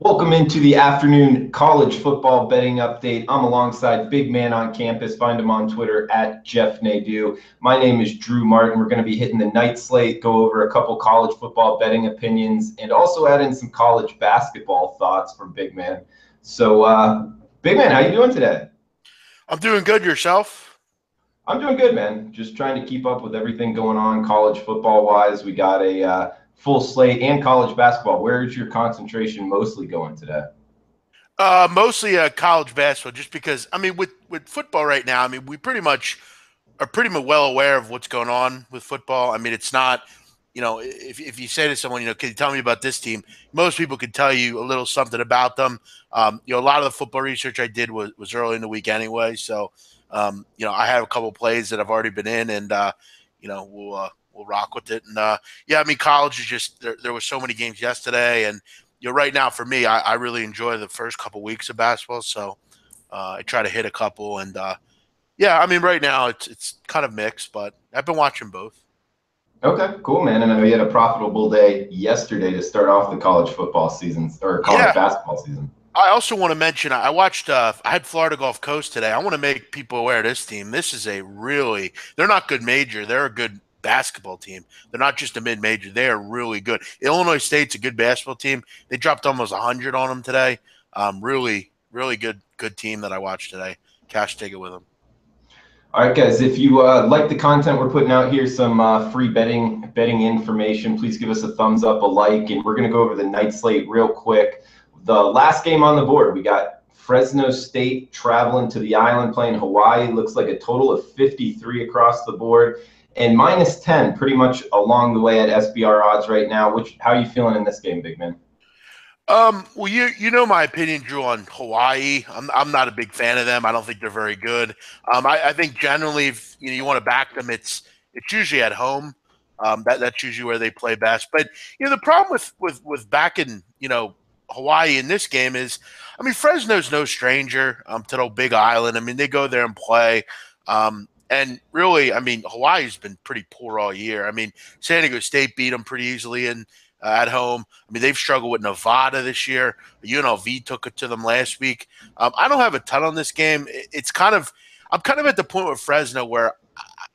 Welcome into the afternoon college football betting update. I'm alongside Big Man on Campus. Find him on Twitter at Jeff Nadeau. My name is Drew Martin. We're going to be hitting the night slate, go over a couple college football betting opinions, and also add in some college basketball thoughts from Big Man. So, Big Man, how you doing today? I'm doing good. Yourself? I'm doing good, man. Just trying to keep up with everything going on college football wise. We got a full slate and college basketball. Where is your concentration mostly going today? Mostly college basketball, just because with football right now, we pretty much are pretty much well aware of what's going on with football. It's not, if you say to someone, can you tell me about this team? Most people can tell you a little something about them. A lot of the football research I did was early in the week anyway. So, I have a couple plays that I've already been in, and we'll rock with it. And yeah, college is just there was so many games yesterday, and right now for me, I really enjoy the first couple weeks of basketball. So I try to hit a couple, and yeah, right now it's kind of mixed, but I've been watching both. Okay, cool, man. And I know you had a profitable day yesterday to start off the college football season or college Yeah, basketball season. I also want to mention I watched. I had Florida Gulf Coast today. I want to make people aware of this team. This is a really they're not good major. They're a good basketball team. They're not just a mid major. They are really good. Illinois State's a good basketball team. They dropped almost 100 on them today. Really good team that I watched today. Cash ticket with them. All right, guys, if you like the content we're putting out here, some free betting information, please give us a thumbs up, a like, and we're going to go over the night slate real quick. The last game on the board, we got Fresno State traveling to the island playing Hawaii. Looks like a total of 53 across the board and minus 10 pretty much along the way at SBR odds right now. How are you feeling in this game, big man? Well, you know my opinion, Drew, on Hawaii. I'm not a big fan of them. I don't think they're very good. I think generally, if you want to back them, it's usually at home. That's usually where they play best. But the problem with backing Hawaii in this game is, Fresno's no stranger to the Big Island. They go there and play. And really, Hawaii's been pretty poor all year. San Diego State beat them pretty easily at home. They've struggled with Nevada this year. UNLV took it to them last week. I don't have a ton on this game. I'm kind of at the point with Fresno where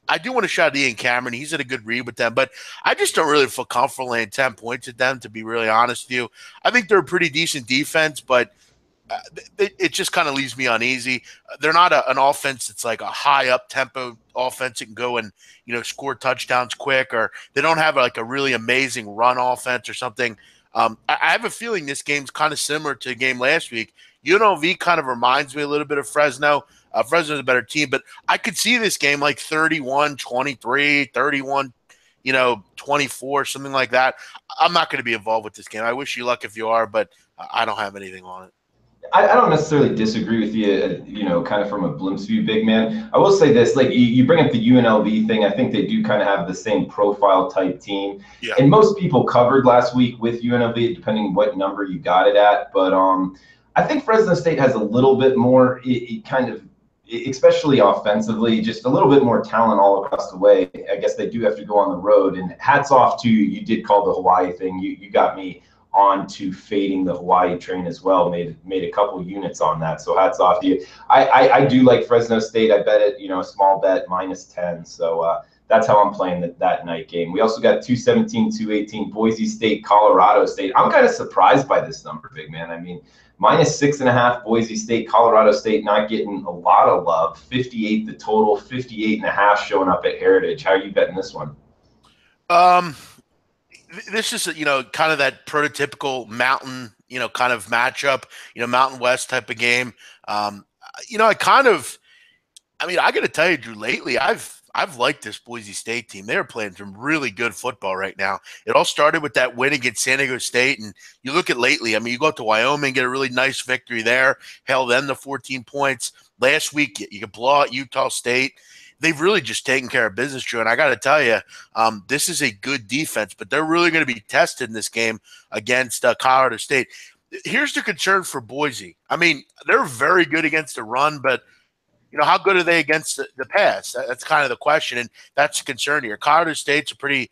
I do want to shout at Ian Cameron. He's at a good read with them, but I just don't really feel comfortable laying 10 points at them, to be really honest with you. I think they're a pretty decent defense, but it just kind of leaves me uneasy. They're not an offense that's like a high up tempo offense that can go and score touchdowns quick, or they don't have like a really amazing run offense or something. I have a feeling this game's kind of similar to the game last week. UNLV kind of reminds me a little bit of Fresno. Fresno's a better team, but I could see this game like 31-23, 24, something like that. I'm not going to be involved with this game. I wish you luck if you are, but I don't have anything on it. I don't necessarily disagree with you, kind of from a glimpse view, big man. I will say this, like you bring up the UNLV thing. I think they do kind of have the same profile type team. Yeah. And most people covered last week with UNLV, depending what number you got it at. But I think Fresno State has a little bit more, especially offensively, just a little bit more talent all across the way. I guess they do have to go on the road. And hats off to you. You did call the Hawaii thing. You got me on to fading the Hawaii train as well. Made a couple units on that. So hats off to you. I do like Fresno State. I bet it, a small bet minus 10. So that's how I'm playing that night game. We also got 217, 218, Boise State, Colorado State. I'm kind of surprised by this number, big man. Minus 6.5, Boise State, Colorado State not getting a lot of love. 58 the total, 58.5 showing up at Heritage. How are you betting this one? This is kind of that prototypical mountain kind of matchup, Mountain West type of game. I kind of I got to tell you, Drew, lately I've liked this Boise State team. They're playing some really good football right now. It all started with that win against San Diego State, and you look at lately, you go up to Wyoming, get a really nice victory there, held them to 14 points. Last week you could blow out Utah State. They've really just taken care of business, Drew. And I got to tell you, this is a good defense, but they're really going to be tested in this game against Colorado State. Here's the concern for Boise. They're very good against the run, but how good are they against the pass? That's kind of the question, and that's the concern here. Colorado State's a pretty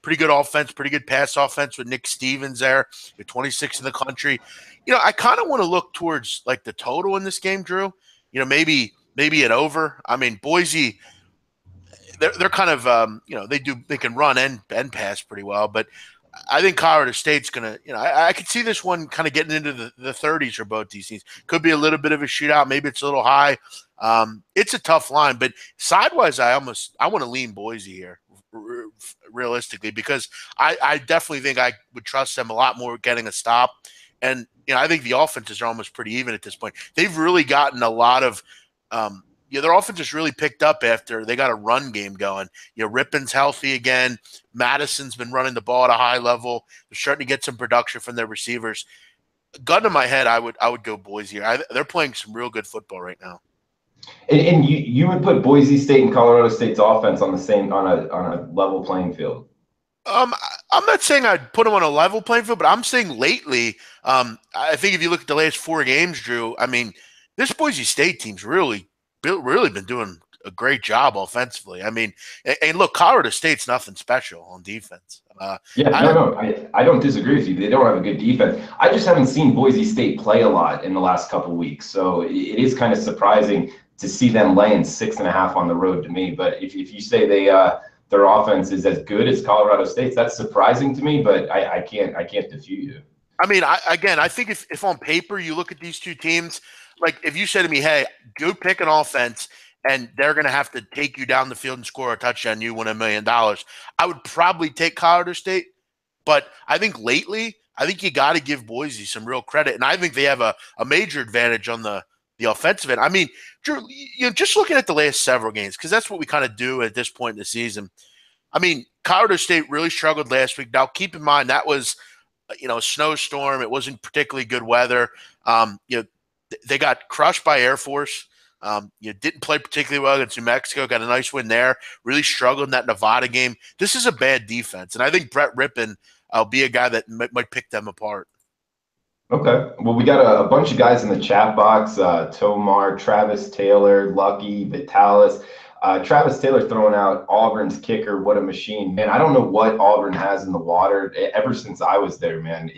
pretty good offense, pretty good pass offense with Nick Stevens there. You're 26 in the country. I kind of want to look towards like the total in this game, Drew. Maybe an over. I mean, Boise, they're kind of they can run and pass pretty well, but I think Colorado State's gonna, I could see this one kind of getting into the 30s for both these teams. Could be a little bit of a shootout. Maybe it's a little high. It's a tough line, but sidewise, I want to lean Boise here, realistically, because I definitely think I would trust them a lot more getting a stop. And I think the offenses are almost pretty even at this point. They've really gotten a lot of their offense has really picked up after they got a run game going. Rippon's healthy again. Madison's been running the ball at a high level. They're starting to get some production from their receivers. Gun to my head, I would go Boise. They're playing some real good football right now. And you would put Boise State and Colorado State's offense on a level playing field. I'm not saying I'd put them on a level playing field, but I'm saying lately, I think if you look at the last 4 games, Drew, I mean, this Boise State team's really been doing a great job offensively. I mean, and look, Colorado State's nothing special on defense. I don't disagree with you. They don't have a good defense. I just haven't seen Boise State play a lot in the last couple of weeks, so it is kind of surprising to see them laying 6.5 on the road to me. But if you say their offense is as good as Colorado State's, that's surprising to me. But I can't defute you. I mean, I think if on paper you look at these two teams. Like if you said to me, hey, go pick an offense and they're going to have to take you down the field and score a touchdown, you win $1 million, I would probably take Colorado State. But I think lately, I think you got to give Boise some real credit. And I think they have a major advantage on the offensive end. I mean, Drew, just looking at the last several games, because that's what we kind of do at this point in the season. I mean, Colorado State really struggled last week. Now, keep in mind, that was, a snowstorm. It wasn't particularly good weather. They got crushed by Air Force. Didn't play particularly well against New Mexico. Got a nice win there. Really struggled in that Nevada game. This is a bad defense, and I think Brett Rippon will be a guy that might pick them apart. Okay. Well, we got a bunch of guys in the chat box. Tomar, Travis Taylor, Lucky, Vitalis. Travis Taylor throwing out Auburn's kicker. What a machine, man. I don't know what Auburn has in the water. Ever since I was there, man,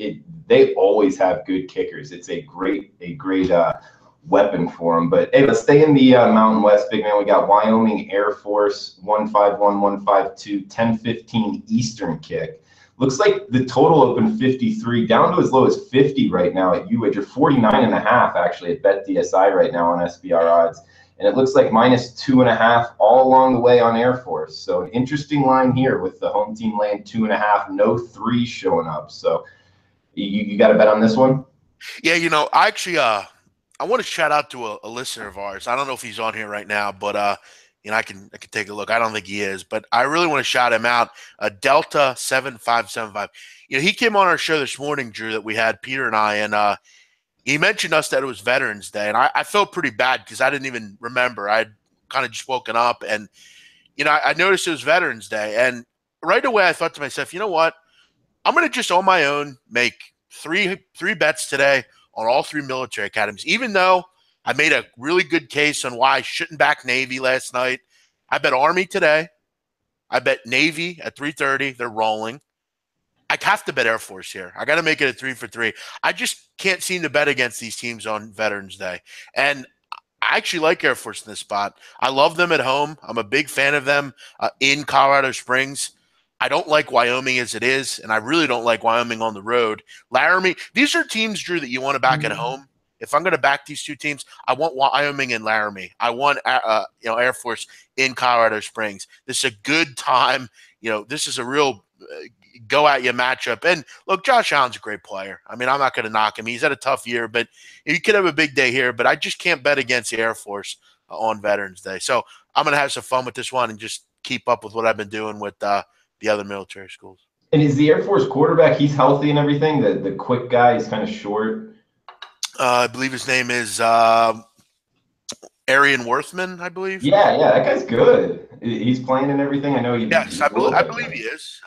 they always have good kickers. It's a great weapon for them. But hey, let's stay in the Mountain West, big man. We got Wyoming Air Force 151, 152, 10-15 Eastern kick. Looks like the total opened 53, down to as low as 50 right now at UH, or 49.5 actually at BetDSI right now on SBR odds. And it looks like -2.5 all along the way on Air Force. So an interesting line here with the home team laying 2.5, no 3 showing up. So you got to bet on this one? Yeah, I want to shout out to a listener of ours. I don't know if he's on here right now, but I can take a look. I don't think he is, but I really want to shout him out. Delta 7575. He came on our show this morning, Drew, that we had, Peter and I, and he mentioned us that it was Veterans Day, and I felt pretty bad because I didn't even remember. I'd kind of just woken up, and I noticed it was Veterans Day, and right away I thought to myself, you know what? I'm going to just on my own make three bets today on all 3 military academies, even though I made a really good case on why I shouldn't back Navy last night. I bet Army today. I bet Navy at 3:30. They're rolling. I have to bet Air Force here. I got to make it a 3 for 3. I just can't seem to bet against these teams on Veterans Day. And I actually like Air Force in this spot. I love them at home. I'm a big fan of them in Colorado Springs. I don't like Wyoming as it is, and I really don't like Wyoming on the road. Laramie, these are teams, Drew, that you want to back at home. If I'm going to back these two teams, I want Wyoming and Laramie. I want Air Force in Colorado Springs. This is a good time. This is a real go at you matchup. And look, Josh Allen's a great player. I mean, I'm not going to knock him. He's had a tough year, but he could have a big day here. But I just can't bet against the Air Force on Veterans Day. So I'm going to have some fun with this one and just keep up with what I've been doing with the other military schools. And is the Air Force quarterback, he's healthy and everything? The quick guy, he's kind of short. I believe his name is Arian Worthman, I believe. Yeah, that guy's good. He's playing and everything. I know he. Yes, I believe he is.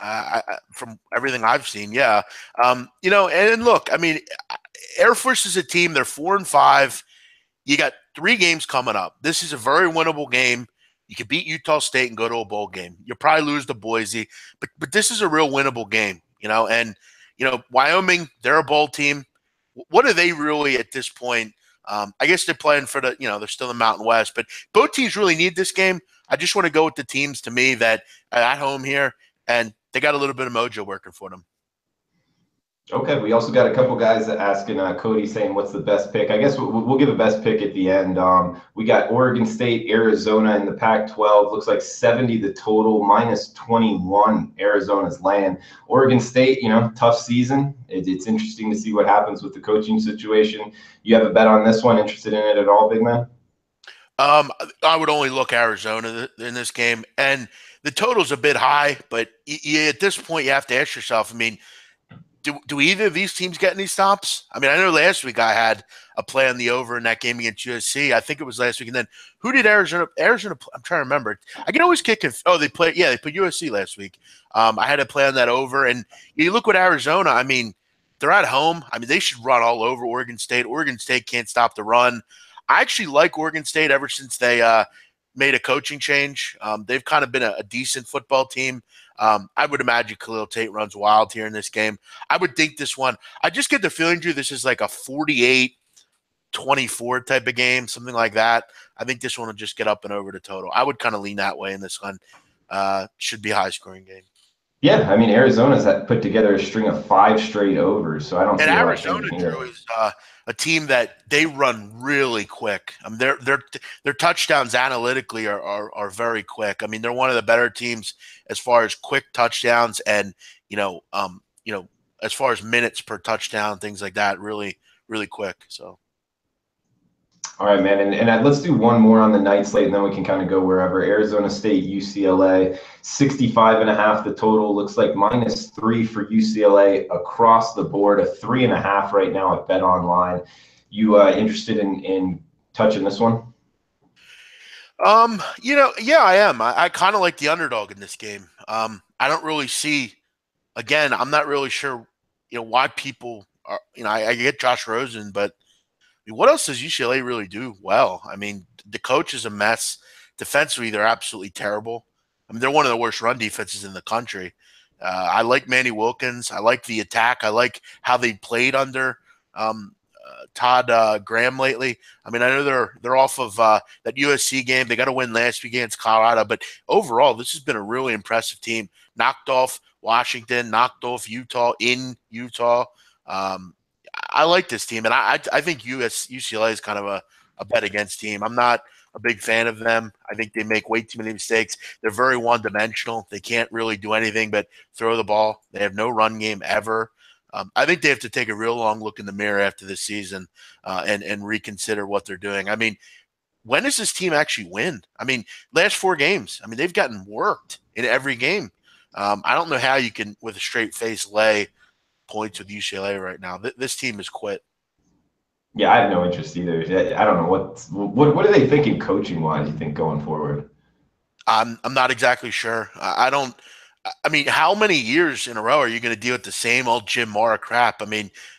From everything I've seen, yeah. And look, I mean, Air Force is a team. They're 4-5. You got 3 games coming up. This is a very winnable game. You could beat Utah State and go to a bowl game. You'll probably lose to Boise, but this is a real winnable game, and Wyoming, they're a bowl team. What are they really at this point? I guess they're playing for they're still in the Mountain West, but both teams really need this game. I just want to go with the teams to me that are at home here, and they got a little bit of mojo working for them. Okay, we also got a couple guys asking Cody saying what's the best pick. I guess we'll give a best pick at the end. We got Oregon State, Arizona in the Pac-12. Looks like 70 the total, minus 21 Arizona's laying. Oregon State, tough season. It's interesting to see what happens with the coaching situation. You have a bet on this one? Interested in it at all, big man? I would only look Arizona in this game, and the total's a bit high, but at this point you have to ask yourself, do either of these teams get any stops? I know last week I had a play on the over in that game against USC. I think it was last week. And then who did Arizona? I'm trying to remember. I can always kick it. Oh, they put USC last week. I had a play on that over. And you look at Arizona, they're at home. They should run all over Oregon State. Oregon State can't stop the run. I actually like Oregon State ever since they made a coaching change. They've kind of been a decent football team. I would imagine Khalil Tate runs wild here in this game. I would think this one, I just get the feeling, Drew, this is like a 48-24 type of game, something like that. I think this one will just get up and over the total. I would kind of lean that way in this one. Should be a high-scoring game. Yeah, Arizona's put together a string of 5 straight overs, so I don't see a lot of things here. Drew, is a team that they run really quick. Their touchdowns analytically are very quick. They're one of the better teams as far as quick touchdowns and as far as minutes per touchdown, things like that. Really, really quick. So. All right, man, and let's do one more on the night slate, and then we can kind of go wherever. Arizona State, UCLA, 65.5 the total. Looks like -3 for UCLA across the board, a 3.5 right now at Bet Online. You interested in touching this one? Yeah, I am. I kind of like the underdog in this game. I don't really see. Again, I'm not really sure, why people are. I get Josh Rosen, but. What else does UCLA really do well? The coach is a mess. Defensively, they're absolutely terrible. They're one of the worst run defenses in the country. I like Manny Wilkins. I like the attack. I like how they played under Todd Graham lately. I know they're off of that USC game. They got to win last week against Colorado, but overall, this has been a really impressive team. Knocked off Washington, knocked off Utah in Utah. I like this team, and I think UCLA is kind of a bet against team. I'm not a big fan of them. I think they make way too many mistakes. They're very one-dimensional. They can't really do anything but throw the ball. They have no run game ever. I think they have to take a real long look in the mirror after this season and reconsider what they're doing. When does this team actually win? Last 4 games, they've gotten worked in every game. I don't know how you can, with a straight face, lay points with UCLA right now. This team has quit. Yeah, I have no interest either. I don't know what are they thinking coaching wise, you think, going forward? I'm not exactly sure. I don't. How many years in a row are you going to deal with the same old Jim Mora crap?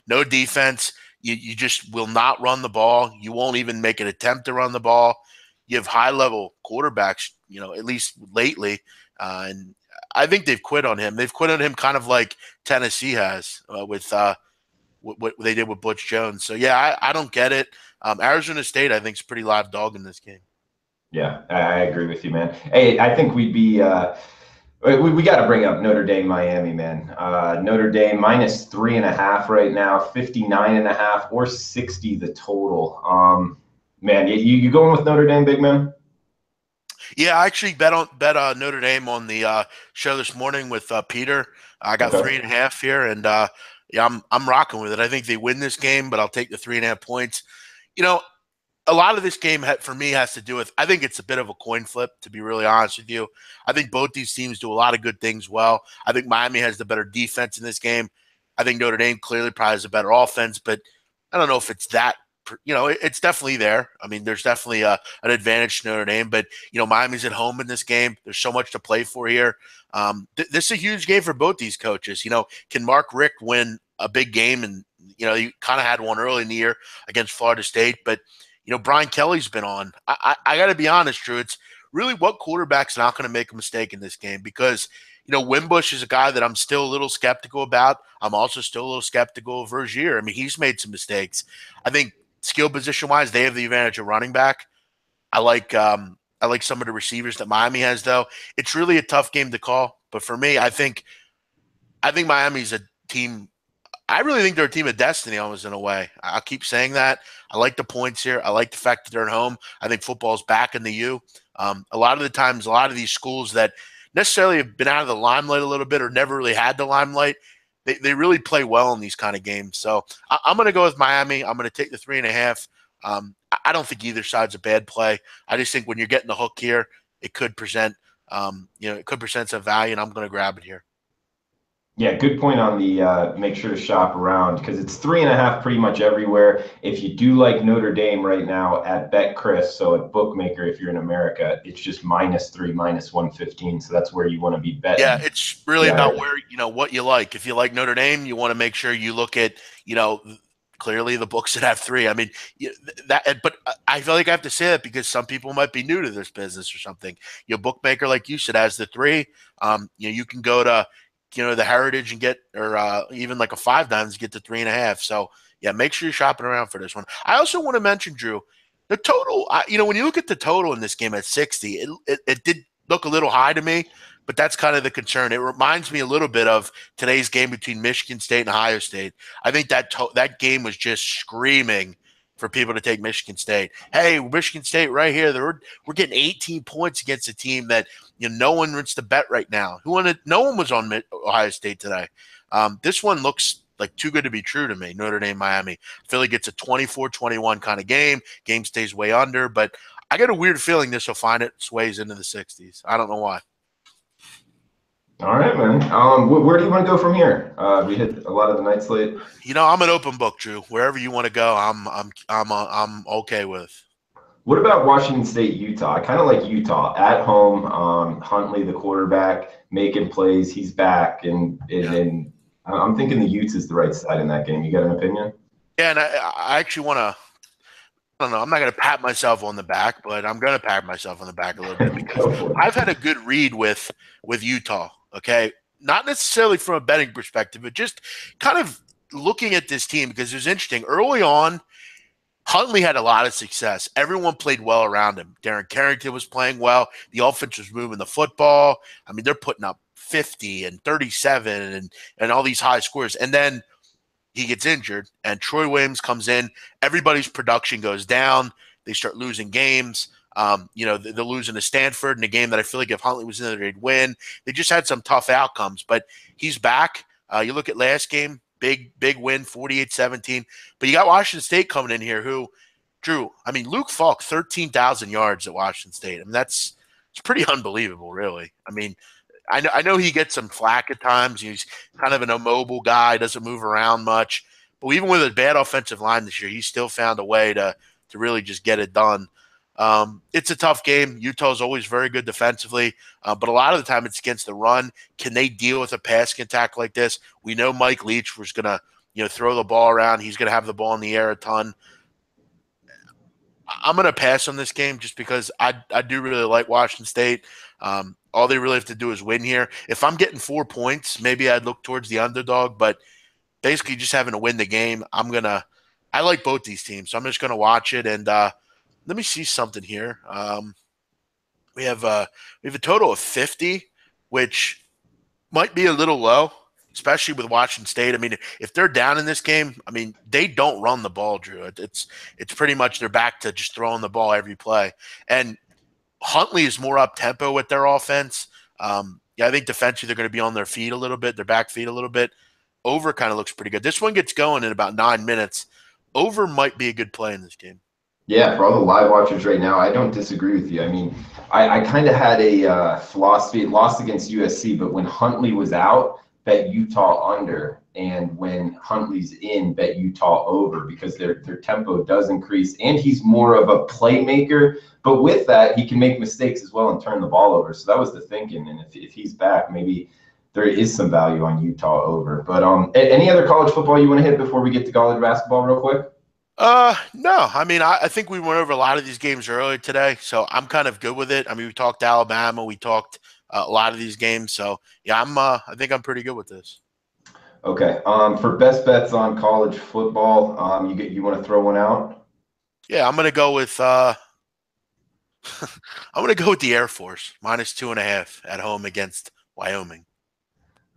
No defense. You just will not run the ball. You won't even make an attempt to run the ball. You have high level quarterbacks, at least lately, and I think they've quit on him. They've quit on him kind of like Tennessee has with what they did with Butch Jones. So, yeah, I don't get it. Arizona State, I think, is pretty live dog in this game. Yeah, I agree with you, man. Hey, I think we'd be we got to bring up Notre Dame, Miami, man. Notre Dame -3.5 right now, 59.5 or 60 the total. Man, you going with Notre Dame, big man? Yeah, I actually bet Notre Dame on the show this morning with Peter. I got 3.5 here, and yeah, I'm rocking with it. I think they win this game, but I'll take the 3.5 points. A lot of this game for me has to do with, I think it's a bit of a coin flip, to be really honest with you. I think both these teams do a lot of good things well. I think Miami has the better defense in this game. I think Notre Dame clearly probably has a better offense, but I don't know if it's that. It's definitely there. There's definitely an advantage to Notre Dame, but, Miami's at home in this game. There's so much to play for here. This is a huge game for both these coaches. Can Mark Richt win a big game? And, he kind of had one early in the year against Florida State, but, Brian Kelly's been on. I got to be honest, Drew. It's really what quarterback's not going to make a mistake in this game? Because, Wimbush is a guy that I'm still a little skeptical about. I'm also still a little skeptical of Vergier. I mean, he's made some mistakes. I think skill position-wise, they have the advantage of running back. I like some of the receivers that Miami has, though. It's really a tough game to call. But for me, I think Miami's a team. I really think they're a team of destiny, almost in a way. I'll keep saying that. I like the points here. I like the fact that they're at home. I think football's back in the U. A lot of the times, a lot of these schools that necessarily have been out of the limelight a little bit or never really had the limelight, they really play well in these kind of games. So I'm going to go with Miami. I'm going to take the 3.5. I don't think either side's a bad play. I just think when you're getting the hook here, it could present, some value, and I'm going to grab it here. Yeah, good point on the make sure to shop around, because it's 3.5 pretty much everywhere. If you do like Notre Dame right now at BetChris, so at Bookmaker, if you're in America, it's just -3, -115. So that's where you want to be betting. Yeah, it's really about where, what you like. If you like Notre Dame, you want to make sure you look at, clearly the books that have 3. I mean, but I feel like I have to say that because some people might be new to this business or something. Bookmaker, like you said, has the 3. You can go to, the Heritage and get, or even like a 5 dimes, get the 3.5. So yeah, make sure you're shopping around for this one. I also want to mention, Drew, the total. When you look at the total in this game at 60, it did look a little high to me, but that's kind of the concern. It reminds me a little bit of today's game between Michigan State and Ohio State. I think that game was just screaming for people to take Michigan State. Hey, Michigan State right here. We're getting 18 points against a team that no one wants to bet right now. No one was on Ohio State today. This one looks like too good to be true to me. Notre Dame, Miami. I feel like it's a 24-21 kind of game. Game stays way under, but I get a weird feeling this will find its ways into the 60s. I don't know why. All right, man. Where do you want to go from here? We hit a lot of the night slate. I'm an open book, Drew. Wherever you want to go, I'm okay with. What about Washington State, Utah? I kind of like Utah at home. Huntley, the quarterback, making plays. He's back, and I'm thinking the Utes is the right side in that game. You got an opinion? Yeah, and I actually want to. I don't know. I'm not going to pat myself on the back, but I'm going to pat myself on the back a little bit because I've had a good read with Utah. Okay, not necessarily from a betting perspective, but just kind of looking at this team because it was interesting. Early on, Huntley had a lot of success. Everyone played well around him. Darren Carrington was playing well. The offense was moving the football. I mean, they're putting up 50 and 37 and all these high scores. And then he gets injured, and Troy Williams comes in. Everybody's production goes down. They start losing games. They're losing to Stanford in a game that I feel like if Huntley was in there, they'd win. They just had some tough outcomes, but he's back. You look at last game, big win, 48-17. But you got Washington State coming in here who, Drew, I mean, Luke Falk, 13,000 yards at Washington State. I mean, it's pretty unbelievable, really. I mean, I know he gets some flack at times. He's kind of an immobile guy, doesn't move around much. But even with a bad offensive line this year, he still found a way to really just get it done. It's a tough game. Utah's always very good defensively, but a lot of the time it's against the run. Can they deal with a passing attack like this? We know Mike Leach was going to throw the ball around. He's going to have the ball in the air a ton. I'm going to pass on this game just because I do really like Washington State. All they really have to do is win here. If I'm getting 4 points, maybe I'd look towards the underdog, but basically just having to win the game, I like both these teams, so I'm just going to watch it. And let me see something here. We have a total of 50, which might be a little low, especially with Washington State. I mean, if they're down in this game, I mean, they don't run the ball, Drew. It's pretty much they're back to just throwing the ball every play. And Huntley is more up-tempo with their offense. I think defensively they're going to be on their feet a little bit, their back feet a little bit. Over kind of looks pretty good. This one gets going in about 9 minutes. Over might be a good play in this game. Yeah, for all the live watchers right now, I don't disagree with you. I mean, I kind of had a philosophy. It lost against USC, but when Huntley was out, bet Utah under, and when Huntley's in, bet Utah over because their tempo does increase, and he's more of a playmaker. But with that, he can make mistakes as well and turn the ball over. So that was the thinking. And if he's back, maybe there is some value on Utah over. But any other college football you want to hit before we get to college basketball real quick? No. I mean, I think we went over a lot of these games earlier today, so I'm kind of good with it. I mean, we talked Alabama, we talked a lot of these games, so yeah, I think I'm pretty good with this. Okay. For best bets on college football, you want to throw one out? Yeah, I'm gonna go with I'm gonna go with the Air Force -2.5 at home against Wyoming.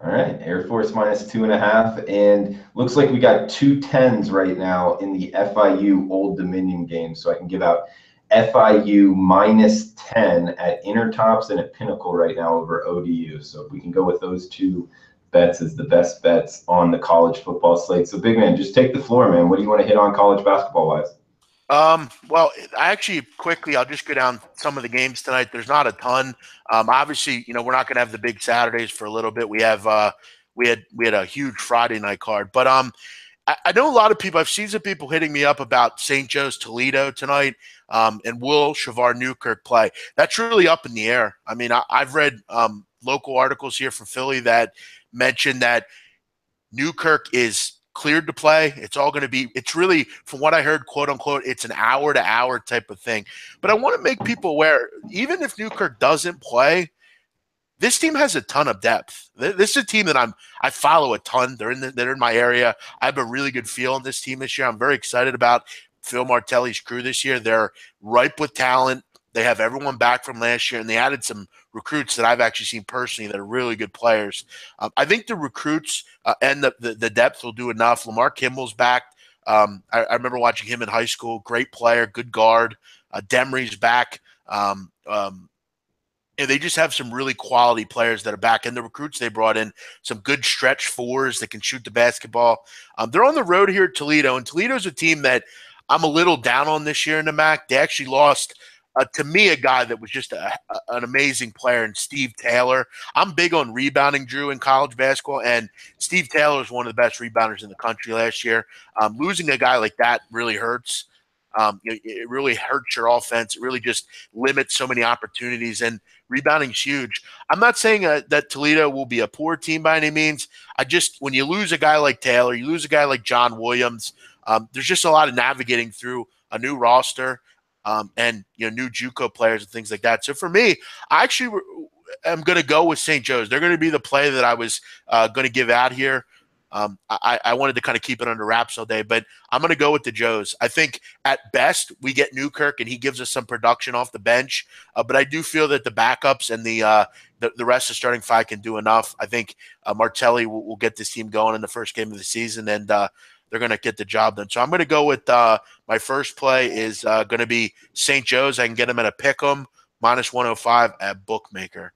All right, Air Force -2.5, and looks like we got 2 10s right now in the FIU Old Dominion game. So I can give out FIU -10 at Intertops and at Pinnacle right now over ODU. So if we can go with those two bets as the best bets on the college football slate. So big man, just take the floor, man. What do you want to hit on college basketball wise? Well, I actually quickly, I'll just go down some of the games tonight. There's not a ton. Obviously, we're not going to have the big Saturdays for a little bit. We had a huge Friday night card, but I know a lot of people. I've seen some people hitting me up about St. Joe's Toledo tonight, and will Shavar Newkirk play? That's really up in the air. I mean, I've read local articles here from Philly that mention that Newkirk is cleared to play. It's all going to be, it's really, from what I heard, quote unquote, it's an hour to hour type of thing. But I want to make people aware, even if Newkirk doesn't play, this team has a ton of depth. This is a team that I follow a ton. They're in my area. I have a really good feel on this team this year. I'm very excited about Phil Martelli's crew this year. They're ripe with talent. They have everyone back from last year, and they added some recruits that I've actually seen personally that are really good players. I think the recruits and the depth will do enough. Lamar Kimball's back. I remember watching him in high school. Great player, good guard. Demry's back. And they just have some really quality players that are back. And the recruits they brought in, some good stretch fours that can shoot the basketball. They're on the road here at Toledo, and Toledo's a team that I'm a little down on this year in the MAC. They actually lost, to me, a guy that was just an amazing player, and Steve Taylor. I'm big on rebounding, Drew, in college basketball, and Steve Taylor is one of the best rebounders in the country last year. Losing a guy like that really hurts. It really hurts your offense. It really just limits so many opportunities, and rebounding's huge. I'm not saying that Toledo will be a poor team by any means. When you lose a guy like Taylor, you lose a guy like John Williams, there's just a lot of navigating through a new roster, and new JUCO players and things like that. So for me, I actually am going to go with St. Joe's. They're going to be the play that I was going to give out here. I wanted to kind of keep it under wraps all day, but I'm going to go with the Joes. I think at best we get Newkirk and he gives us some production off the bench, but I do feel that the backups and the rest of starting five can do enough. I think Martelli will get this team going in the first game of the season, and they're going to get the job done. So I'm going to go with my first play is going to be St. Joe's. I can get them at a pick 'em -105 at Bookmaker.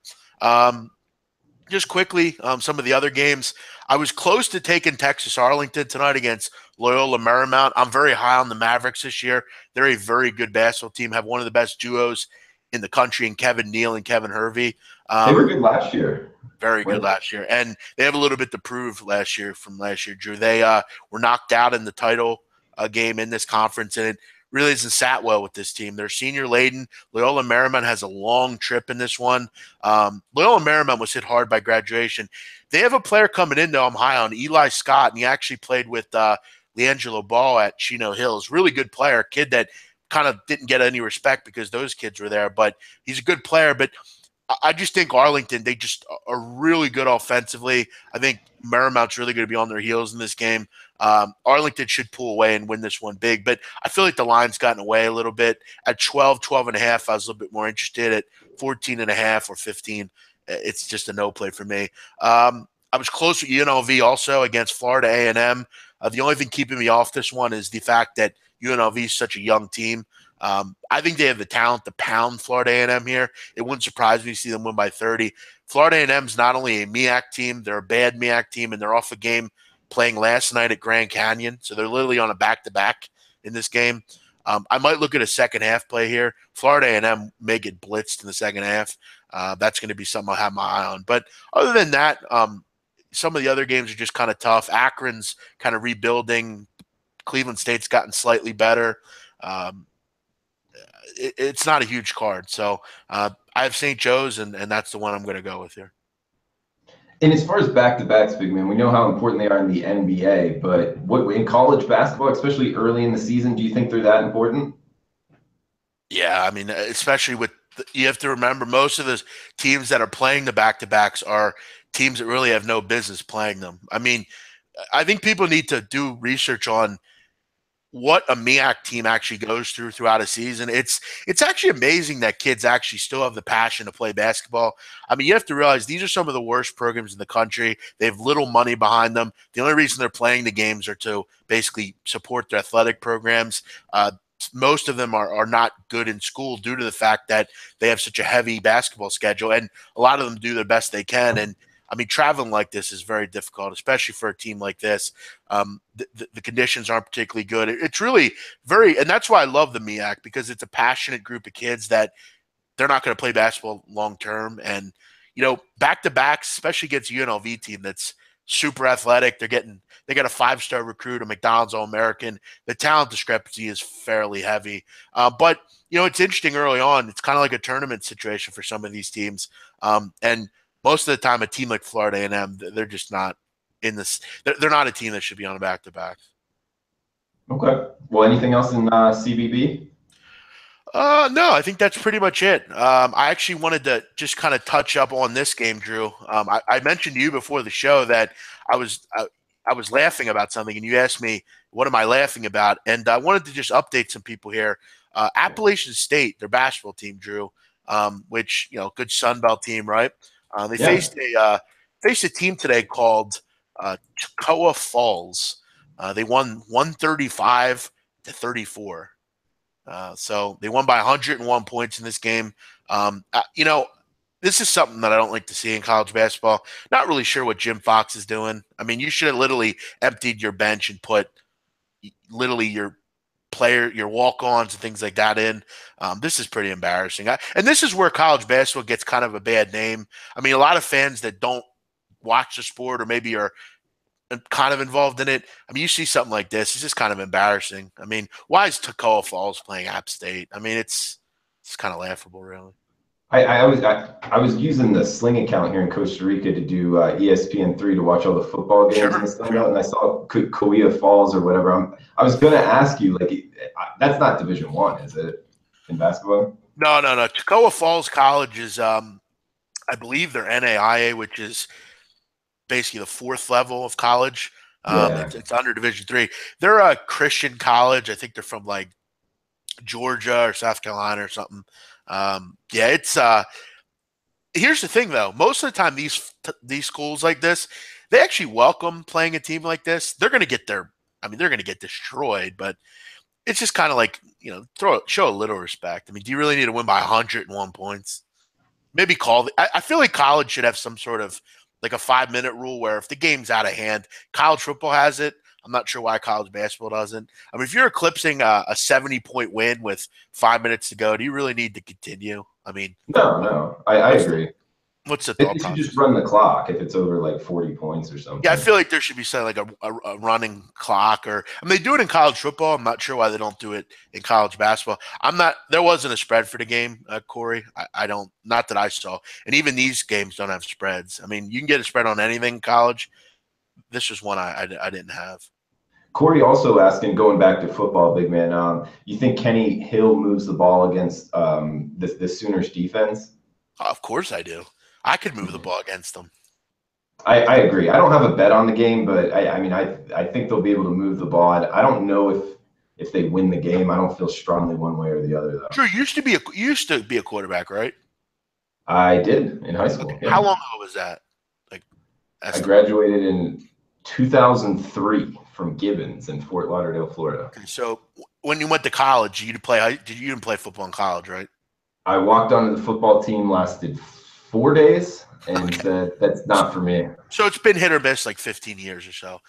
Just quickly, some of the other games. I was close to taking Texas Arlington tonight against Loyola Marymount. I'm very high on the Mavericks this year. They're a very good basketball team, have one of the best duos in the country in Kevin Neal and Kevin Hervey. They were good last year. Very good last year. And they have a little bit to prove from last year, Drew. They were knocked out in the title game in this conference, and it really hasn't sat well with this team. They're senior laden. Loyola Marymount has a long trip in this one. Loyola Marymount was hit hard by graduation. They have a player coming in, though, I'm high on, Eli Scott, and he actually played with LiAngelo Ball at Chino Hills. Really good player, kid that kind of didn't get any respect because those kids were there, but he's a good player. But I just think Arlington, they just are really good offensively. I think Marymount's really going to be on their heels in this game. Arlington should pull away and win this one big, but I feel like the line's gotten away a little bit. At 12.5, I was a little bit more interested. At 14.5 or 15, it's just a no play for me. I was close with UNLV also against Florida A&M. The only thing keeping me off this one is the fact that UNLV is such a young team. I think they have the talent to pound Florida A&M here. It wouldn't surprise me to see them win by 30. Florida A&M is not only a MEAC team, they're a bad MEAC team, and they're off a game playing last night at Grand Canyon. So they're literally on a back-to-back in this game. I might look at a second half play here. Florida A&M may get blitzed in the second half. That's going to be something I'll have my eye on. But other than that, some of the other games are just kind of tough. Akron's kind of rebuilding. Cleveland State's gotten slightly better. It's not a huge card. So I have St. Joe's, and that's the one I'm going to go with here. And as far as back-to-backs, big man, we know how important they are in the NBA, but what in college basketball, especially early in the season, do you think they're that important? Yeah, I mean, especially with you have to remember most of the teams that are playing the back-to-backs are teams that really have no business playing them. I mean, I think people need to do research on what a MEAC team actually goes through throughout a season. It's actually amazing that kids actually still have the passion to play basketball. I mean, you have to realize these are some of the worst programs in the country. They have little money behind them. The only reason they're playing the games are to basically support their athletic programs. Most of them are not good in school due to the fact that they have such a heavy basketball schedule, and a lot of them do the best they can. And I mean, traveling like this is very difficult, especially for a team like this. The conditions aren't particularly good. It's really very, and that's why I love the MEAC, because it's a passionate group of kids that they're not going to play basketball long term. And, you know, back to backs, especially against a UNLV team that's super athletic. They got a 5-star recruit, a McDonald's All-American. The talent discrepancy is fairly heavy. But, you know, it's interesting early on. It's kind of like a tournament situation for some of these teams. And most of the time, a team like Florida A&M, they're just not in this. They're not a team that should be on a back-to-back. Okay. Well, anything else in CBB? No, I think that's pretty much it. I actually wanted to just kind of touch up on this game, Drew. I mentioned to you before the show that I was I was laughing about something, and you asked me, "What am I laughing about?" And I wanted to just update some people here. Appalachian State, their basketball team, Drew, which good Sun Belt team, right? They Yeah. faced a team today called Toccoa Falls. They won 135-34. So they won by 101 points in this game. This is something that I don't like to see in college basketball. Not really sure what Jim Fox is doing. I mean, you should have literally emptied your bench and put literally your your walk-ons and things like that in. This is pretty embarrassing. And this is where college basketball gets kind of a bad name. I mean, a lot of fans that don't watch the sport or maybe are kind of involved in it. I mean, you see something like this, it's just kind of embarrassing. I mean, why is Toccoa Falls playing App State? I mean, it's kind of laughable, really. I was using the Sling account here in Costa Rica to do ESPN3 to watch all the football games in Sure, the Sun sure. Belt, and I saw Cahuilla Falls or whatever. I was going to ask you, like, that's not Division One, is it, in basketball? No, no, no. Toccoa Falls College is, I believe they're NAIA, which is basically the fourth level of college. Yeah. It's under Division three. They're a Christian college. I think they're from like Georgia or South Carolina or something. Yeah, it's here's the thing though. Most of the time, these schools like this, they actually welcome playing a team like this. They're going to get they're going to get destroyed, but it's just kind of like show a little respect. I mean, do you really need to win by 101 points? Maybe I feel like college should have some sort of like a 5-minute rule where if the game's out of hand, college football has it. I'm not sure why college basketball doesn't. I mean, if you're eclipsing a 70-point win with 5 minutes to go, do you really need to continue? I mean, No, what, no, I what's the agree. what's the They thought should just process? run the clock if it's over like 40 points or Yeah, I something. feel like there should be something like a running clock, or I mean, they do it in college football. I'm not sure why they don't do it in college basketball. I'm not. There wasn't a spread for the game, Corey. I don't. Not that I saw. And even these games don't have spreads. I mean, you can get a spread on anything in college. This was one I didn't have. Corey also asking, going back to football, big man, you think Kenny Hill moves the ball against the Sooners defense? Of course I do. I could move the ball against them. I agree. I don't have a bet on the game, but I mean, I think they'll be able to move the ball. I don't know if they win the game. I don't feel strongly one way or the other, though. Drew, you used to be a quarterback, right? I did in high Okay. school. How Yeah. long ago was that? Like I estimate. graduated in 2003 from Gibbons in Fort Lauderdale, Florida. Okay, so when you went to college, you didn't play football in college, right? I walked onto the football team, lasted 4 days, and Okay. said, that's not for me. So it's been hit or miss like 15 years or so.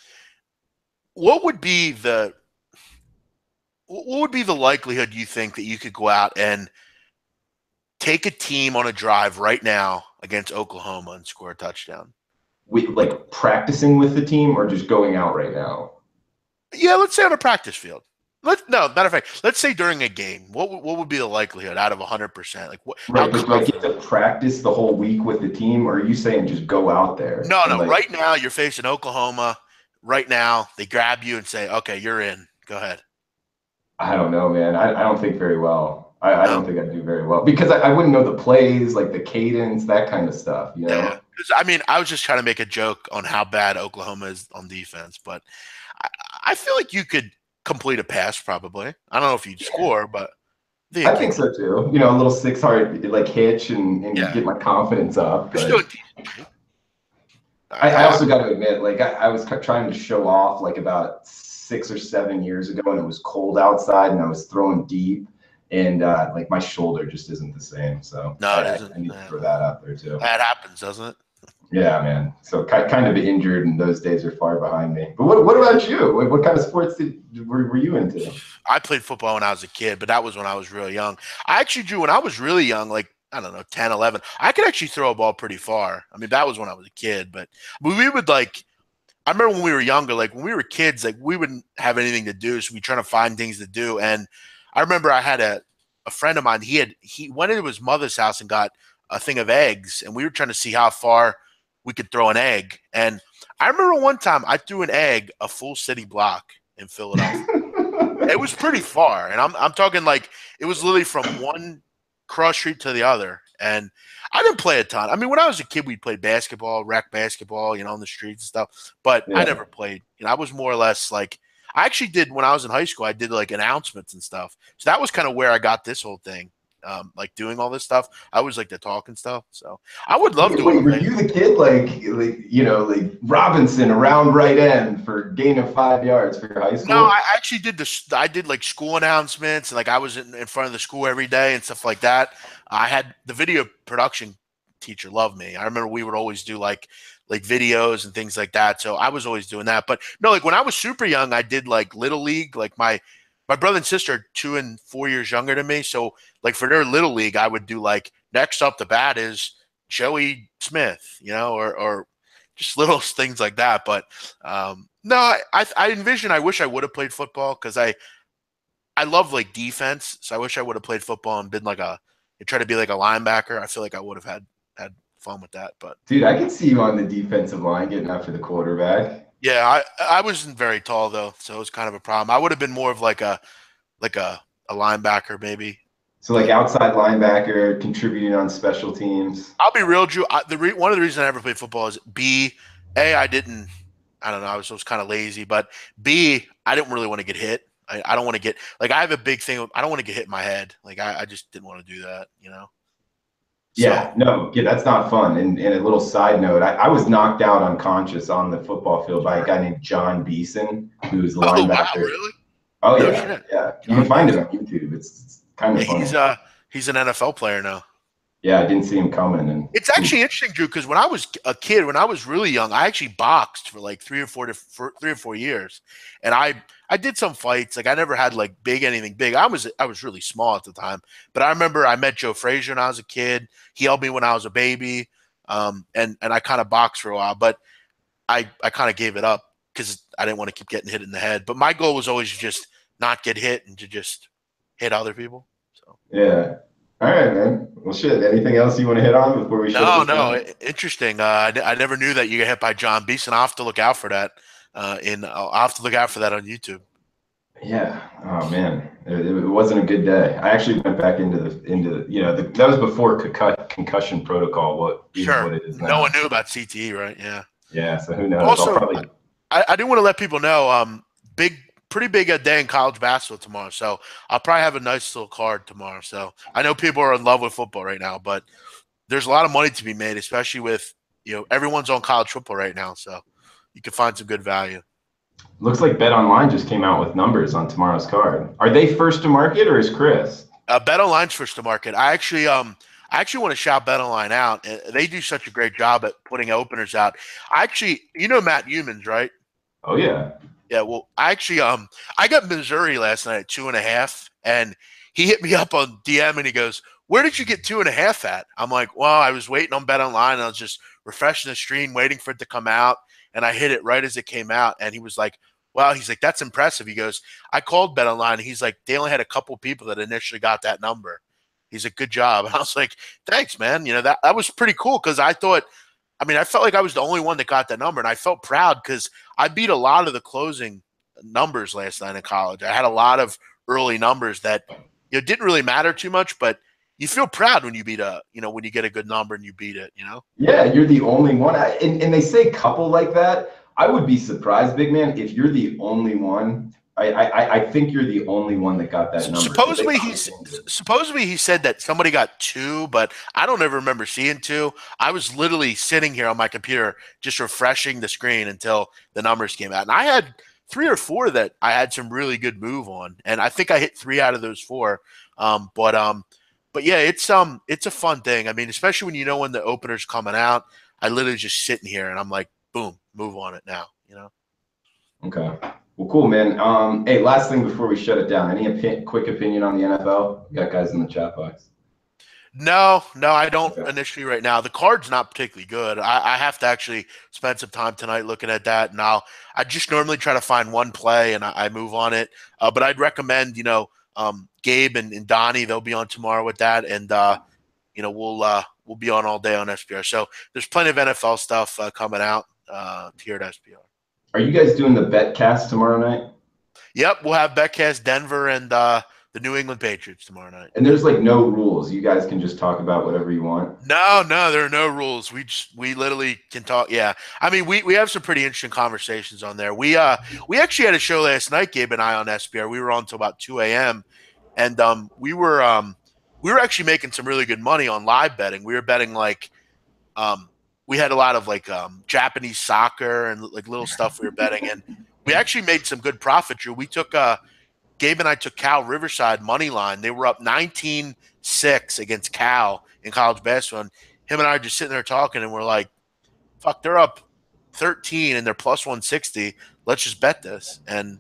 What would be the likelihood you think that you could go out and take a team on a drive right now against Oklahoma and score a touchdown? We Like, like practicing with the team or just going out right now? yeah, let's say on a practice field. No, matter of fact, let's say during a game, what would be the likelihood out of 100%? Like what? How Right, but do I get confident? to practice the whole week with the team, or are you saying just go out there No, and no. like, Right now, you're facing Oklahoma. Right now, they grab you and say, "Okay, you're in. Go ahead." I don't know, man. I don't think very well. I No. don't think I do very well because I wouldn't know the plays, like the cadence, that kind of stuff, you Yeah. know? 'Cause, I mean, I was just trying to make a joke on how bad Oklahoma is on defense, but I, I feel like you could complete a pass probably. I don't know if you'd score, but I think I you think could. so too. You know, a little six heart like hitch and Yeah. get my confidence up. You're still in But decent shape. I I, also got to admit, like I was trying to show off like about 6 or 7 years ago, and it was cold outside, and I was throwing deep, and like my shoulder just isn't the same. So no, it isn't. I need to throw that out there too. That happens, doesn't it? Yeah, man. So kind of injured, and those days are far behind me. But what about you? What kind of sports were you into? I played football when I was a kid, but that was when I was real young. I actually drew when I was really young, like, I don't know, 10, 11. I could actually throw a ball pretty far. I mean, that was when I was a kid, but we would like, I remember when we were younger, like when we were kids, like we wouldn't have anything to do. So we trying to find things to do. And I remember I had a friend of mine, he went into his mother's house and got a thing of eggs, and we were trying to see how far we could throw an egg. And I remember one time I threw an egg a full city block in Philadelphia. It was pretty far, and I'm talking like it was literally from one cross street to the other. And I didn't play a ton. I mean, when I was a kid, we played basketball, rec basketball, on the streets and stuff. But I Yeah. never played. I was more or less like I actually did when I was in high school. I did like announcements and stuff. So that was kind of where I got this whole thing, like doing all this stuff. I was like the talking stuff. So I would love doing Wait, were play. you the kid like Robinson around right end for gain of 5 yards for your high No, I school? actually did this. I did like school announcements, and like I was in front of the school every day and stuff like that. I had the video production teacher loved me. I remember we would always do like videos and things like that. So I was always doing that. But no, like when I was super young, I did like little league. Like my brother and sister are 2 and 4 years younger than me. So like for their little league, I would do like next up the bat is Joey Smith, or just little things like that. But no, I envision. I wish I would have played football because I love like defense. So I wish I would have played football and been like and try to be like a linebacker. I feel like I would have had fun with that. But Dude, I can see you on the defensive line getting after the quarterback. yeah, I wasn't very tall though, so it was kind of a problem. I would have been more of like a linebacker maybe. So like But outside linebacker, contributing on special teams. I'll be real, Drew. One of the reasons I never played football is I didn't. I don't know. I was kind of lazy, but B, I didn't really want to get hit. I don't want to get like I have a big thing. I don't want to get hit in my head. Like I just didn't want to do that. So Yeah, no, yeah, that's not fun. And a little side note, I was knocked out unconscious on the football field by a guy named John Beeson, who was the oh wow, linebacker. really? Oh No yeah, shit. yeah. You can John find it Beason. on YouTube. It's kind Yeah, of funny. he's an NFL player now. Yeah, I didn't see him coming, and It's dude, actually interesting, Drew, because when I was a kid, when I was really young, I actually boxed for like for 3 or 4 years, and I did some fights. Like I never had like anything big. I was really small at the time, but I remember I met Joe Frazier when I was a kid. He helped me when I was a baby, and I kind of boxed for a while, but I kind of gave it up because I didn't want to keep getting hit in the head. But my goal was always to just not get hit and to just hit other people. So. yeah. All right, man. Well, shit. Anything else you want to hit on before we shut No, this no, down? interesting. I never knew that you get hit by John Beeson. I'll have to look out for that. I'll have to look out for that on YouTube. Yeah. Oh man, it wasn't a good day. I actually went back that was before concussion protocol. Sure, What it is no now. one knew about CTE, right? Yeah. Yeah. So who knows? I'll Also, probably. I do want to let people know, pretty big a day in college basketball tomorrow. So I'll probably have a nice little card tomorrow. So I know people are in love with football right now, but there's a lot of money to be made, especially with everyone's on college football right now. So you can find some good value. Looks like Bet Online just came out with numbers on tomorrow's card. Are they first to market or is Chris? BetOnline's first to market. I actually want to shout BetOnline out. They do such a great job at putting openers out. I actually, Matt Humans, right? Oh yeah. Yeah. Well, I got Missouri last night at 2.5, and he hit me up on DM and he goes, "Where did you get 2.5 at?" I'm like, "Well, I was waiting on BetOnline and I was just refreshing the screen, waiting for it to come out, and I hit it right as it came out." And he was like, Wow, he's like, that's impressive. He goes, I called Bet Online. And he's like, they only had a couple people that initially got that number. He's like, good job. And I was like, thanks, man. You know, that was pretty cool because I thought, I mean, I felt like I was the only one that got that number. And I felt proud because I beat a lot of the closing numbers last night in college. I had a lot of early numbers that, you know, didn't really matter too much, but you feel proud when you beat when you get a good number and you beat it, you know? Yeah, you're the only one. And they say couple like that. I would be surprised, big man, if you're the only one. I think you're the only one that got that number. Supposedly he said that somebody got 2, but I don't ever remember seeing 2. I was literally sitting here on my computer just refreshing the screen until the numbers came out. And I had 3 or 4 that I had some really good move on. And I think I hit 3 out of those 4. But yeah, it's a fun thing. I mean, especially when you know when the opener's coming out. I literally just sitting here and I'm like, boom, move on it now, you know? Okay. Well, cool, man. Hey, last thing before we shut it down. Any quick opinion on the NFL? We got guys in the chat box. No, I don't initially right now. The card's not particularly good. I have to actually spend some time tonight looking at that. And I just normally try to find one play and I move on it. But I'd recommend, Gabe and Donnie, they'll be on tomorrow with that. And, we'll be on all day on SPR. So there's plenty of NFL stuff coming out here at SPR. Are you guys doing the BetCast tomorrow night? Yep, we'll have BetCast Denver and the New England Patriots tomorrow night. And there's like no rules. You guys can just talk about whatever you want. No, there are no rules. We literally can talk. Yeah, I mean we have some pretty interesting conversations on there. We actually had a show last night, Gabe and I, on SPR. We were on until about 2 a.m. and we were actually making some really good money on live betting. We were betting like we had a lot of like Japanese soccer and like little stuff we were betting, and we actually made some good profit. Drew, we took Gabe and I took Cal Riverside money line. They were up 19-6 against Cal in college basketball. And him and I are just sitting there talking, and we're like, "Fuck, they're up 13 and they're plus 160. Let's just bet this." And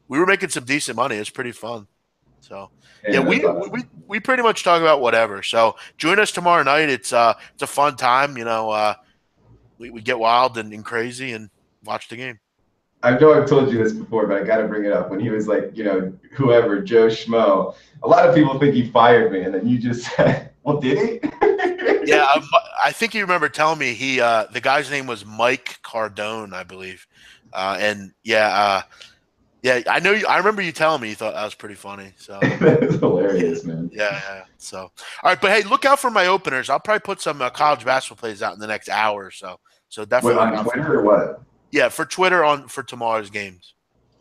we were making some decent money. It was pretty fun. So yeah, we pretty much talk about whatever. So join us tomorrow night. It's a fun time. We get wild and crazy and watch the game. I know I've told you this before, but I got to bring it up. When he was like, whoever, Joe Schmo, a lot of people think he fired me. And then you just said, well, did he? Yeah, I think you remember telling me the guy's name was Mike Cardone, I believe. Yeah, I know you. I remember you telling me you thought that was pretty funny. So that is hilarious, man. Yeah. So, all right, but hey, look out for my openers. I'll probably put some college basketball plays out in the next hour or so. So definitely on Twitter or what? Yeah, for Twitter for tomorrow's games.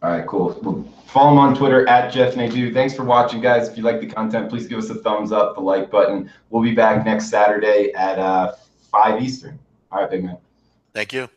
All right, cool. Well, follow him on Twitter at Jeff Nadeau. Thanks for watching, guys. If you like the content, please give us a thumbs up, the like button. We'll be back next Saturday at 5 Eastern. All right, big man. Thank you.